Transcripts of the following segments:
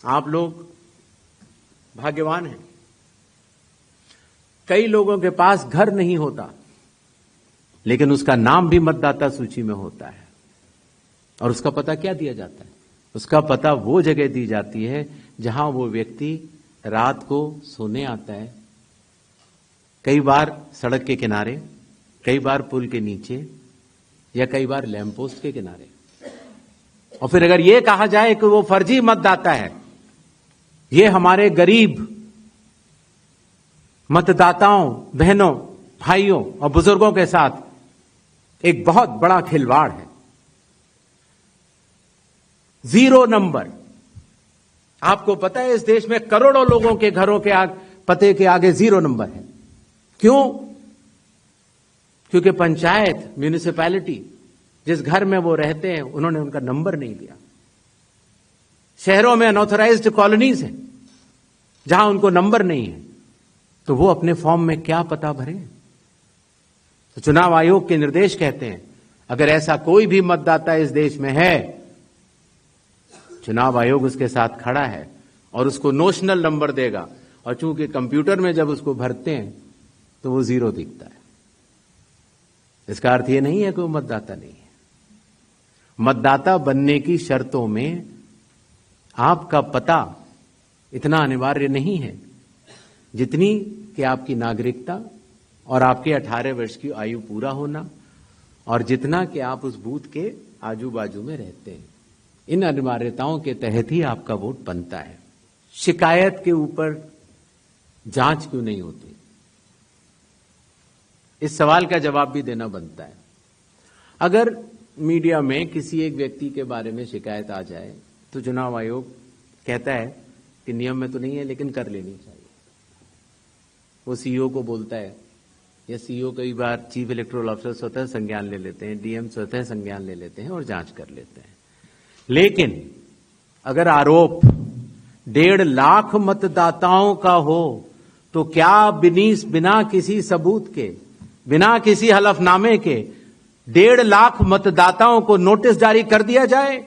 आप लोग भाग्यवान हैं। कई लोगों के पास घर नहीं होता, लेकिन उसका नाम भी मतदाता सूची में होता है। और उसका पता क्या दिया जाता है? उसका पता वो जगह दी जाती है जहां वो व्यक्ति रात को सोने आता है, कई बार सड़क के किनारे, कई बार पुल के नीचे, या कई बार लैंप पोस्ट के किनारे। और फिर अगर ये कहा जाए कि वो फर्जी मतदाता है, ये हमारे गरीब मतदाताओं, बहनों, भाइयों और बुजुर्गों के साथ एक बहुत बड़ा खिलवाड़ है। 0 नंबर। आपको पता है इस देश में करोड़ों लोगों के घरों के पते के आगे 0 नंबर है। क्यों? क्योंकि पंचायत, म्यूनिसिपैलिटी, जिस घर में वो रहते हैं, उन्होंने उनका नंबर नहीं दिया। शहरों में अनऑथराइज्ड कॉलोनीज हैं जहां उनको नंबर नहीं है, तो वो अपने फॉर्म में क्या पता भरें? तो चुनाव आयोग के निर्देश कहते हैं, अगर ऐसा कोई भी मतदाता इस देश में है, चुनाव आयोग उसके साथ खड़ा है और उसको नोशनल नंबर देगा। और चूंकि कंप्यूटर में जब उसको भरते हैं तो वो 0 दिखता है। इसका अर्थ ये नहीं है कि वो मतदाता नहीं है। मतदाता बनने की शर्तों में आपका पता इतना अनिवार्य नहीं है जितनी कि आपकी नागरिकता और आपके 18 वर्ष की आयु पूरा होना, और जितना कि आप उस बूथ के आजू बाजू में रहते हैं। इन अनिवार्यताओं के तहत ही आपका वोट बनता है। शिकायत के ऊपर जांच क्यों नहीं होती? इस सवाल का जवाब भी देना बनता है। अगर मीडिया में किसी एक व्यक्ति के बारे में शिकायत आ जाए तो चुनाव आयोग कहता है कि नियम में तो नहीं है, लेकिन कर लेनी चाहिए। वो सीईओ को बोलता है, या सीईओ कई बार चीफ इलेक्टोरल ऑफिसर स्वतः संज्ञान ले लेते हैं, डीएम स्वतः संज्ञान ले लेते हैं और जांच कर लेते हैं। लेकिन अगर आरोप 1.5 लाख मतदाताओं का हो तो क्या बिना किसी सबूत के, बिना किसी हलफनामे के 1.5 लाख मतदाताओं को नोटिस जारी कर दिया जाए?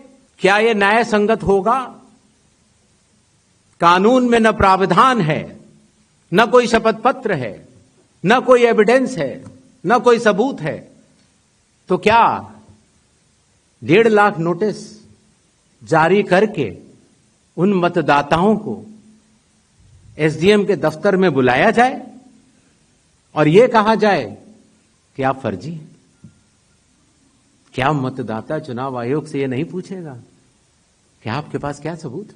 क्या यह न्याय संगत होगा? कानून में न प्रावधान है, न कोई शपथ पत्र है, न कोई एविडेंस है, न कोई सबूत है। तो क्या 1.5 लाख नोटिस जारी करके उन मतदाताओं को एसडीएम के दफ्तर में बुलाया जाए और यह कहा जाए कि आप फर्जी हैं? क्या मतदाता चुनाव आयोग से यह नहीं पूछेगा कि आपके पास क्या सबूत है?